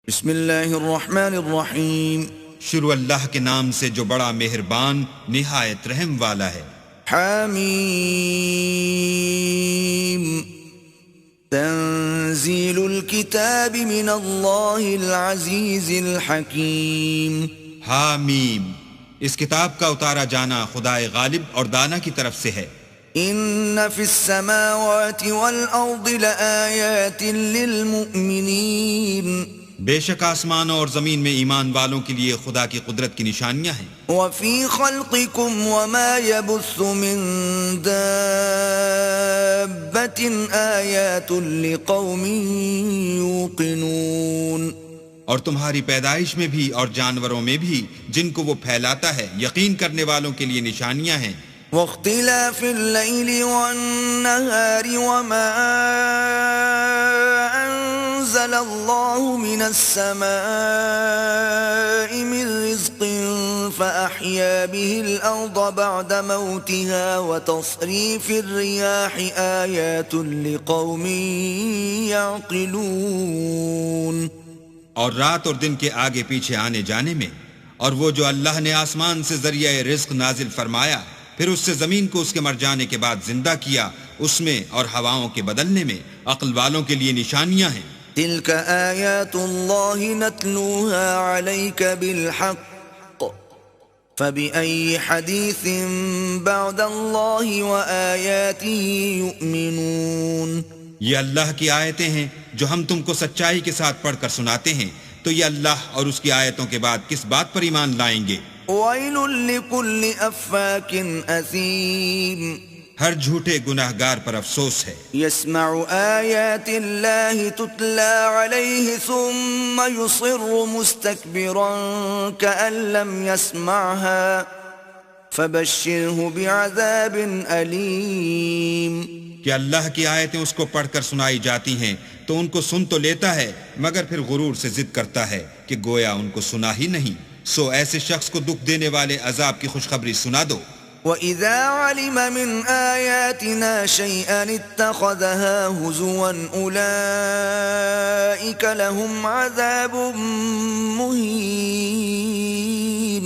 بسم اللہ الرحمن الرحیم شروع اللہ کے نام سے جو بڑا مہربان نہایت رحم والا ہے۔ حامیم تنزیل الکتاب من اللہ العزیز الحکیم۔ حامیم، اس کتاب کا اتارا جانا خدائے غالب اور دانا کی طرف سے ہے۔ ان فی السماوات والارض لآیات للمؤمنین۔ بے شک آسمانوں اور زمین میں ایمان والوں کے لیے خدا کی قدرت کی نشانیاں ہیں۔ وفی خلقکم وما یبث من دابۃ آیات لقوم یوقنون۔ اور تمہاری پیدائش میں بھی اور جانوروں میں بھی جن کو وہ پھیلاتا ہے یقین کرنے والوں کے لیے نشانیاں ہیں۔ واختلاف اللیل والنہار وما انزل اللہ من السماء من رزق فأحیا به الارض بعد موتها وتصریف الریاح آیات لقوم یعقلون۔ اور رات اور دن کے آگے پیچھے آنے جانے میں، اور وہ جو اللہ نے آسمان سے ذریعہ رزق نازل فرمایا پھر اس سے زمین کو اس کے مر جانے کے بعد زندہ کیا، اس میں اور ہوائوں کے بدلنے میں عقل والوں کے لیے نشانیاں ہیں۔ تلک آیات اللہ نتلوها علیک بالحق فبأي حدیث بعد اللہ وآیاته یؤمنون۔ یہ اللہ کی آیتیں ہیں جو ہم تم کو سچائی کے ساتھ پڑھ کر سناتے ہیں، تو یہ اللہ اور اس کی آیتوں کے بعد کس بات پر ایمان لائیں گے؟ ویل لکل افاک اثیم۔ ہر جھوٹے گناہگار پر افسوس ہے۔ یسمع آیات اللہ تتلی علیہ ثم یصر مستکبرا کأن لم یسمعها فبشرہ بعذاب علیم۔ کہ اللہ کی آیتیں اس کو پڑھ کر سنائی جاتی ہیں تو ان کو سن تو لیتا ہے مگر پھر غرور سے ضد کرتا ہے کہ گویا ان کو سنا ہی نہیں، سو ایسے شخص کو دکھ دینے والے عذاب کی خوشخبری سنا دو۔ وَإِذَا عَلِمَ مِنْ آيَاتِنَا شَيْئًا اتَّخَذَهَا هُزُوًا أُولَئِكَ لَهُمْ عَذَابٌ مُهِينٌ۔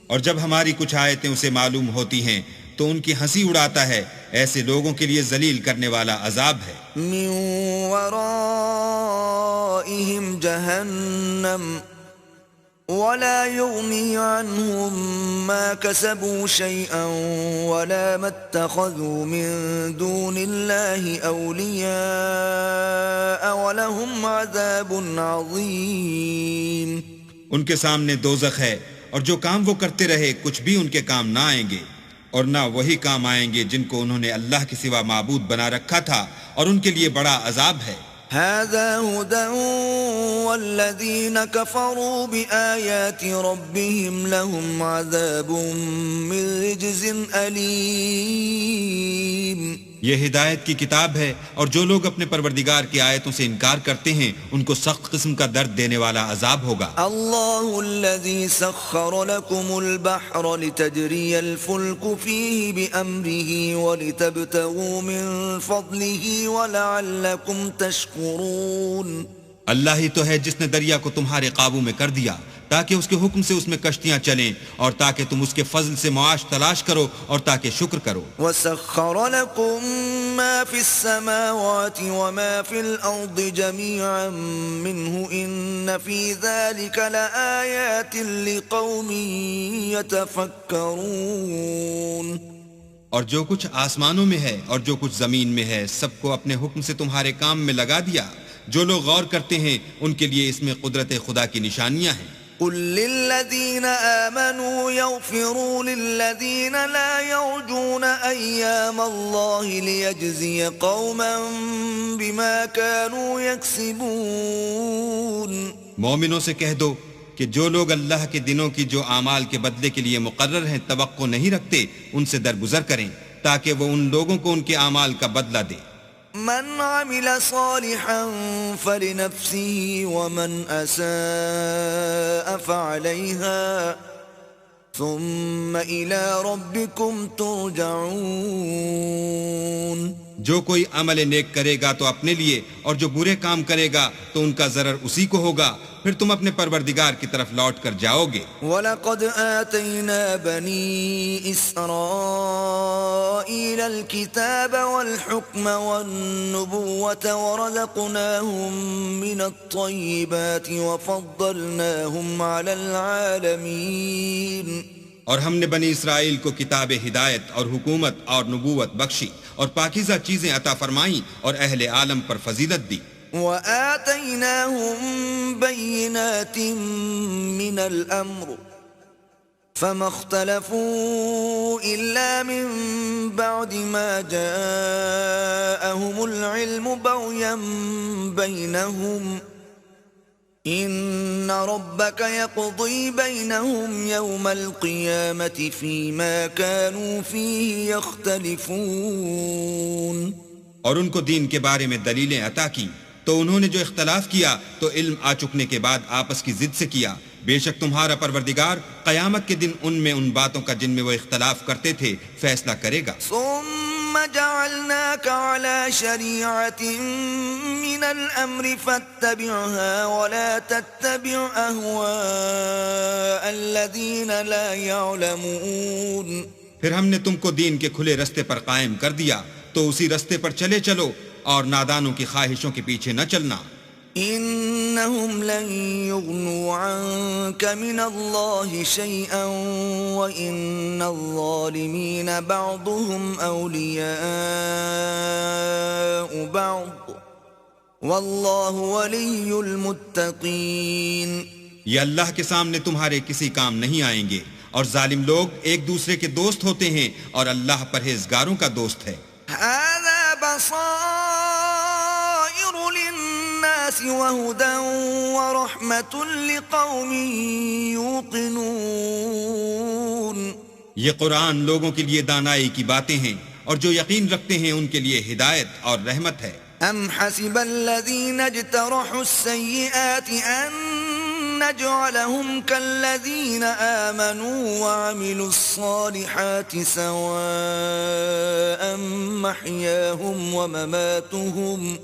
اور جب ہماری کچھ آیتیں اسے معلوم ہوتی ہیں تو ان کی ہنسی اڑاتا ہے، ایسے لوگوں کے لیے ذلیل کرنے والا عذاب ہے۔ مِنْ وَرَائِهِمْ جَهَنَّمُ وَلَا يُغْنِي عَنْهُمْ مَا كَسَبُوا شَيْئًا وَلَا مَا اتَّخَذُوا مِنْ دُونِ اللَّهِ أَوْلِيَاءَ وَلَهُمْ عَذَابٌ عَظِيمٌ۔ ان کے سامنے دوزخ ہے، اور جو کام وہ کرتے رہے کچھ بھی ان کے کام نہ آئیں گے، اور نہ وہی کام آئیں گے جن کو انہوں نے اللہ کے سوا معبود بنا رکھا تھا، اور ان کے لیے بڑا عذاب ہے۔ هذا هدى والذين كفروا بآيات ربهم لهم عذاب من رجز أليم۔ یہ ہدایت کی کتاب ہے، اور جو لوگ اپنے پروردگار کی آیتوں سے انکار کرتے ہیں ان کو سخت قسم کا درد دینے والا عذاب ہوگا۔ اللہ الذي سخر لكم البحر لتجري الفلك فيه بأمره ولتبتغوا من فضله ولعلكم تشكرون۔ اللہ ہی تو ہے جس نے دریا کو تمہارے قابو میں کر دیا تاکہ اس کے حکم سے اس میں کشتیاں چلیں، اور تاکہ تم اس کے فضل سے معاش تلاش کرو اور تاکہ شکر کرو۔ وَسَخَّرَ لَكُم مَّا فِي السَّمَاوَاتِ وَمَا فِي الْأَرْضِ جَمِيعًا مِّنْهُ إِنَّ فِي ذَلِكَ لَآيَاتٍ لِقَوْمٍ يَتَفَكَّرُونَ۔ اور جو کچھ آسمانوں میں ہے اور جو کچھ زمین میں ہے سب کو اپنے حکم سے تمہارے کام میں لگا دیا، جو لوگ غور کرتے ہیں ان کے لیے اس میں قدرت خدا کی نشانیاں ہیں۔ قُل لِّلَّذِينَ آمَنُوا يَغْفِرُوا لِلَّذِينَ لَا يَرْجُونَ أَيَّامَ اللَّهِ لِيَجْزِيَ قَوْمًا بِمَا كَانُوا يَكْسِبُونَ۔ مومنوں سے کہہ دو کہ جو لوگ اللہ کے دنوں کی جو اعمال کے بدلے کے لیے مقرر ہیں توقع نہیں رکھتے، ان سے درگزر کریں تاکہ وہ ان لوگوں کو ان کے اعمال کا بدلہ دے۔ من عمل صالحا فلنفسه ومن أساء فعليها ثم إلى ربكم ترجعون۔ جو کوئی عمل نیک کرے گا تو اپنے لیے، اور جو برے کام کرے گا تو ان کا ضرر اسی کو ہوگا، پھر تم اپنے پروردگار کی طرف لوٹ کر جاؤ گے۔ وَلَقَدْ آتَيْنَا بَنِي إِسْرَائِيلَ الْكِتَابَ وَالْحُكْمَ وَالنُّبُوَّةَ وَرَزَقْنَاهُمْ مِنَ الطَّيِّبَاتِ وَفَضَّلْنَاهُمْ عَلَى الْعَالَمِينَ۔ اور ہم نے بنی اسرائیل کو کتاب ہدایت اور حکومت اور نبوت بخشی اور پاکیزہ چیزیں عطا فرمائیں اور اہل عالم پر فضیلت دی۔ وَآتَيْنَاهُمْ بَيِّنَاتٍ مِّنَ الْأَمْرِ فَمَا اخْتَلَفُوا إِلَّا مِن بَعْدِ مَا جَاءَهُمُ الْعِلْمُ بَغْيًا بَيْنَهُمْ إِنَّ رَبَّكَ يَقْضِي بَيْنَهُمْ يَوْمَ الْقِيَامَةِ فِيمَا كَانُوا فِيهِ يَخْتَلِفُونَ۔ اور ان کو دین کے بارے میں دلیلیں عطا کی تو انہوں نے جو اختلاف کیا تو علم آ چکنے کے بعد آپس کی ضد سے کیا۔ بے شک تمہارا پروردگار قیامت کے دن ان میں ان باتوں کا جن میں وہ اختلاف کرتے تھے فیصلہ کرے گا۔ ثم جعلناك على شريعة من الأمر فاتبعها ولا تتبع أهواء الذين لا يعلمون۔ پھر ہم نے تم کو دین کے کھلے رستے پر قائم کر دیا تو اسی رستے پر چلے چلو اور نادانوں کی خواہشوں کے پیچھے نہ چلنا۔ إنهم لن يغنوا عنك من الله شيئا وإن الظالمين بعضهم أولياء بعض والله ولي المتقين۔ یہ اللہ کے سامنے تمہارے کسی کام نہیں آئیں گے، اور ظالم لوگ ایک دوسرے کے دوست ہوتے ہیں، اور اللہ پرہیزگاروں کا دوست ہے۔ هذا بصائر للناس وهدى ورحمة لقوم يوقنون۔ یہ قرآن لوگوں کے لیے دانائی کی باتیں ہیں، اور جو یقین رکھتے ہیں ان کے لیے ہدایت اور رحمت ہے۔ ام حسب الذين اجترحوا السيئات ان نجعلهم كالذين آمنوا وعملوا الصالحات سواء محياهم ومماتهم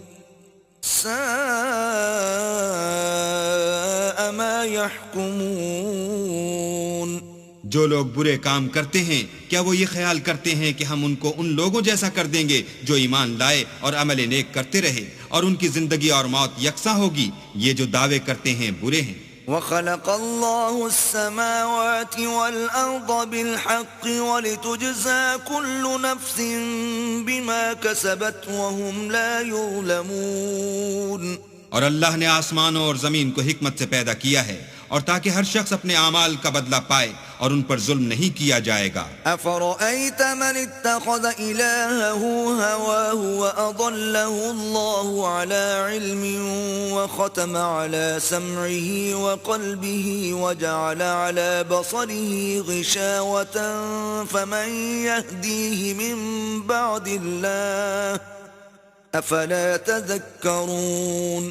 ساء ما يحكمون۔ جو لوگ برے کام کرتے ہیں کیا وہ یہ خیال کرتے ہیں کہ ہم ان کو ان لوگوں جیسا کر دیں گے جو ایمان لائے اور عمل نیک کرتے رہے، اور ان کی زندگی اور موت یکساں ہوگی؟ یہ جو دعوے کرتے ہیں برے ہیں۔ وَخَلَقَ اللَّهُ السَّمَاوَاتِ وَالْأَرْضَ بِالْحَقِّ وَلِتُجْزَى كُلُّ نَفْسٍ بِمَا كَسَبَتْ وَهُمْ لَا يُظْلَمُونَ۔ اور اللہ نے آسمانوں اور زمین کو حکمت سے پیدا کیا ہے، اور تاکہ ہر شخص اپنے اعمال کا بدلہ پائے اور ان پر ظلم نہیں کیا جائے گا۔ أَفَرَأَيْتَ مَنِ اتَّخَذَ إِلَٰهَهُ هَوَاهُ وَأَضَلَّهُ اللَّهُ عَلَىٰ عِلْمٍ وَخَتَمَ عَلَىٰ سَمْعِهِ وَقَلْبِهِ وَجَعَلَ عَلَىٰ بَصَرِهِ غِشَاوَةً فَمَن يَهْدِيهِ مِن بَعْدِ اللَّهِ أَفَلَا تَذَكَّرُونَ۔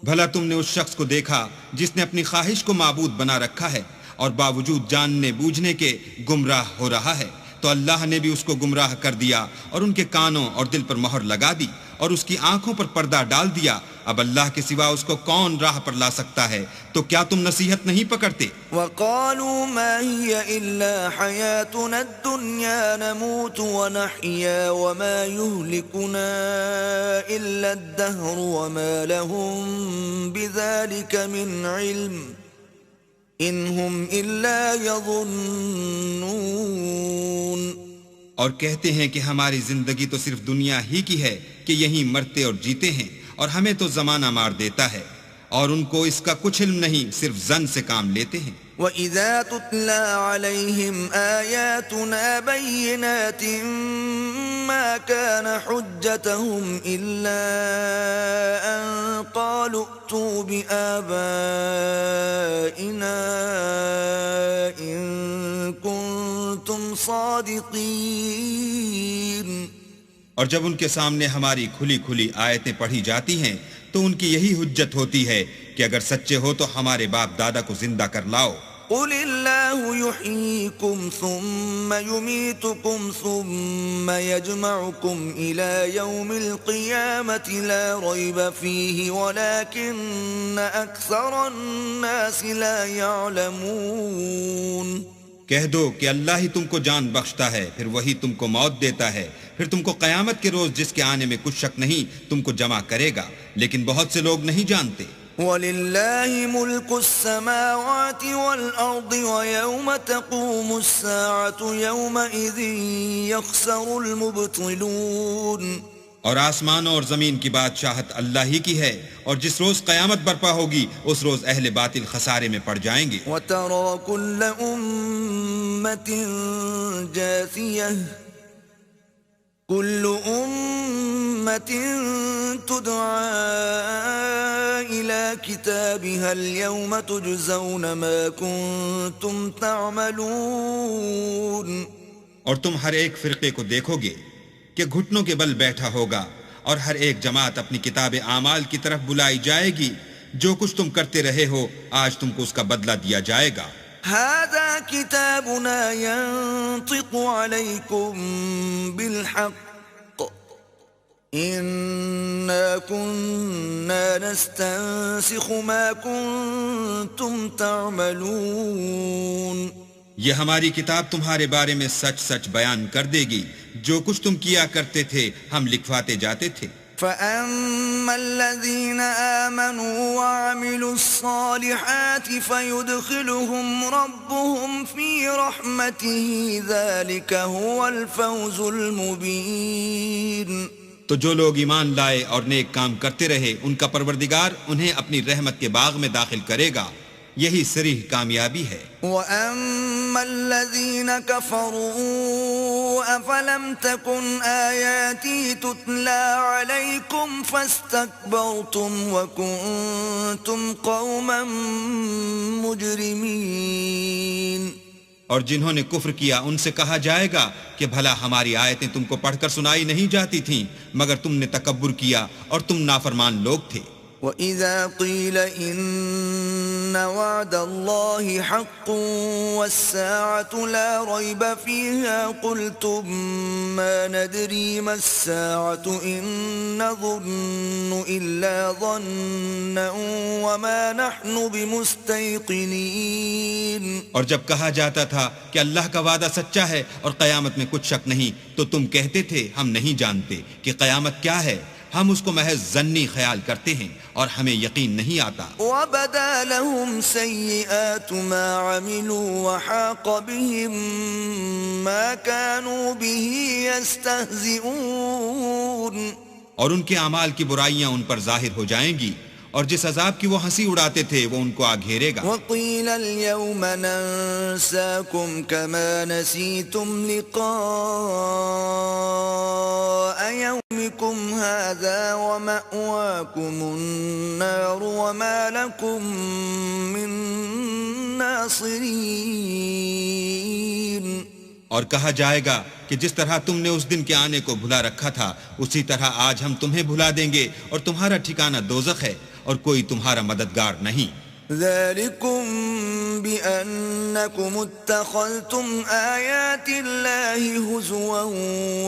بھلا تم نے اس شخص کو دیکھا جس نے اپنی خواہش کو معبود بنا رکھا ہے اور باوجود جاننے بوجھنے کے گمراہ ہو رہا ہے؟ تو اللہ نے بھی اس کو گمراہ کر دیا اور ان کے کانوں اور دل پر مہر لگا دی اور اس کی آنکھوں پر پردہ ڈال دیا۔ اب اللہ کے سوا اس کو کون راہ پر لا سکتا ہے؟ تو کیا تم نصیحت نہیں پکڑتے؟ وَقَالُوا مَا هِيَ إِلَّا حَيَاتُنَا الدُّنْيَا نَمُوتُ وَنَحْيَا وَمَا يُهْلِكُنَا إِلَّا الدَّهْرُ وَمَا لَهُم بِذَلِكَ مِنْ عِلْمٍ إِنْ هُمْ إِلَّا يَظُنُّونَ۔ اور کہتے ہیں کہ ہماری زندگی تو صرف دنیا ہی کی ہے کہ یہیں مرتے اور جیتے ہیں، اور ہمیں تو زمانہ مار دیتا ہے، اور ان کو اس کا کچھ علم نہیں، صرف زن سے کام لیتے ہیں۔ وَإِذَا تُتْلَى عَلَيْهِمْ آيَاتُنَا بَيِّنَاتٍ مَا كَانَ حُجَّتَهُمْ إِلَّا أَن قَالُوا ائْتُوا بِآبَائِنَا إِن كُنتُمْ صَادِقِينَ۔ اور جب ان کے سامنے ہماری کھلی کھلی آیتیں پڑھی جاتی ہیں تو ان کی یہی حجت ہوتی ہے کہ اگر سچے ہو تو ہمارے باپ دادا کو زندہ کر لاؤ۔ قل الله يحييكم ثم يميتكم ثم يجمعكم إلى يوم القيامة لا ريب فيه ولكن أكثر الناس لا يعلمون. کہہ دو کہ اللہ ہی تم کو جان بخشتا ہے، پھر وہی تم کو موت دیتا ہے، پھر تم کو قیامت کے روز جس کے آنے میں کچھ شک نہیں تم کو جمع کرے گا، لیکن بہت سے لوگ نہیں جانتے. وَلِلَّهِ مُلْكُ السَّمَاوَاتِ وَالْأَرْضِ وَيَوْمَ تَقُومُ السَّاعَةُ يَوْمَئِذٍ يَخْسَرُ الْمُبْطِلُونَ. اور آسمانوں اور زمین کی بادشاہت اللہ ہی کی ہے، اور جس روز قیامت برپا ہوگی اس روز اہل باطل خسارے میں پڑ جائیں گے. وَتَرَى كُلَّ أُمَّةٍ جَاثِيَةٍ كُلُّ أُمَّةٍ تُدْعَى إِلَى كِتَابِهَا الْيَوْمَ تُجْزَوْنَ مَا كُنتُمْ تَعْمَلُونَ. اور تم ہر ایک فرقے کو دیکھو گے کہ گھٹنوں کے بل بیٹھا ہوگا، اور ہر ایک جماعت اپنی کتاب اعمال کی طرف بلائی جائے گی. جو کچھ تم کرتے رہے ہو آج تم کو اس کا بدلہ دیا جائے گا. هذا كتابنا ينطق عليكم بالحق إنا كنا نستنسخ ما كنتم تعملون. یہ ہماری کتاب تمہارے بارے میں سچ سچ بیان کر دے گی، جو کچھ تم کیا کرتے تھے ہم لکھواتے جاتے تھے. فَأَمَّا الَّذِينَ آمَنُوا وَعَمِلُوا الصَّالِحَاتِ فَيُدْخِلُهُمْ رَبُّهُمْ فِي رَحْمَتِهِ ذَلِكَ هُوَ الْفَوْزُ الْمُبِينُ. تو جو لوگ ایمان لائے اور نیک کام کرتے رہے ان کا پروردگار انہیں اپنی رحمت کے باغ میں داخل کرے گا، یہی صریح کامیابی ہے. وَأَمَّا الَّذِينَ كَفَرُوا أَفَلَمْ تَكُنْ آيَاتِي تُتْلَى عَلَيْكُمْ فَاسْتَكْبَرْتُمْ وَكُنْتُمْ قَوْمًا مُجْرِمِينَ. اور جنہوں نے کفر کیا ان سے کہا جائے گا کہ بھلا ہماری آیتیں تم کو پڑھ کر سنائی نہیں جاتی تھیں، مگر تم نے تکبر کیا اور تم نافرمان لوگ تھے. وَإِذَا قِيلَ إِنَّ وَعْدَ اللَّهِ حَقٌّ وَالسَّاعَةُ لَا رَيْبَ فِيهَا قُلْتُمْ مَا نَدْرِي مَا السَّاعَةُ إِن نَّظُنُّ إِلَّا ظَنًّا وَمَا نَحْنُ بِمُسْتَيْقِنِينَ. اور جب کہا جاتا تھا کہ اللہ کا وعدہ سچا ہے اور قیامت میں کچھ شک نہیں تو تم کہتے تھے ہم نہیں جانتے کہ قیامت کیا ہے، ہم اس کو محض ظنی خیال کرتے ہیں اور ہمیں یقین نہیں آتا. وَبَدَا لَهُمْ سَيِّئَاتُ مَا عَمِلُوا وَحَاقَ بِهِمْ مَا كَانُوا بِهِ يَسْتَهْزِئُونَ. اور ان کے اعمال کی برائیاں ان پر ظاہر ہو جائیں گی، اور جس عذاب کی وہ ہنسی اڑاتے تھے وہ ان کو آ گھیرے گا. وَقِيلَ الْيَوْمَ نَنسَاكُمْ كَمَا نَسِيتُمْ لِقَاءَ يَوْمِكُمْ هَذَا وَمَأْوَاكُمُ النَّارُ وَمَا لَكُمْ مِن نَاصِرِينَ. اور کہا جائے گا کہ جس طرح تم نے اس دن کے آنے کو بھلا رکھا تھا اسی طرح آج ہم تمہیں بھلا دیں گے، اور تمہارا ٹھکانہ دوزخ ہے اور کوئی تمہارا مددگار نہیں. ذَلِكُمْ بِأَنَّكُمُ اتَّخَذْتُمْ آيَاتِ اللَّهِ هُزُوًا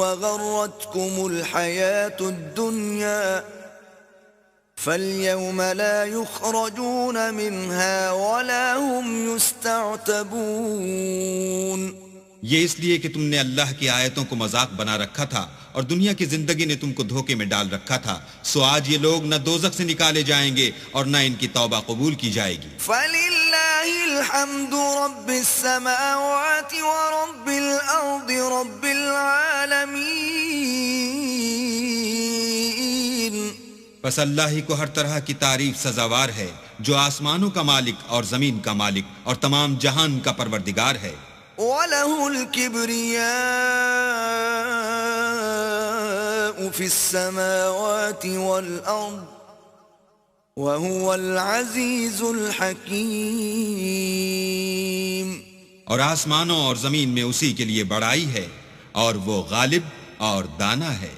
وَغَرَّتْكُمُ الْحَيَاةُ الدُّنْيَا فَالْيَوْمَ لَا يُخْرَجُونَ مِنْهَا وَلَا هُمْ يُسْتَعْتَبُونَ. یہ اس لیے کہ تم نے اللہ کی آیتوں کو مذاق بنا رکھا تھا اور دنیا کی زندگی نے تم کو دھوکے میں ڈال رکھا تھا، سو آج یہ لوگ نہ دوزخ سے نکالے جائیں گے اور نہ ان کی توبہ قبول کی جائے گی. فَلِلَّهِ الْحَمْدُ رَبِّ السَّمَاوَاتِ وَرَبِّ الْأَرْضِ رَبِّ الْعَالَمِينَ. پس اللہ ہی کو ہر طرح کی تعریف سزاوار ہے جو آسمانوں کا مالک اور زمین کا مالک اور تمام جہان کا پروردگار ہے. وَلَهُ الْكِبْرِيَاءُ فِي السَّمَاوَاتِ وَالْأَرْضِ وَهُوَ الْعَزِيزُ الْحَكِيمُ. اور آسمانوں اور زمین میں اسی کے لیے بڑائی ہے اور وہ غالب اور دانا ہے.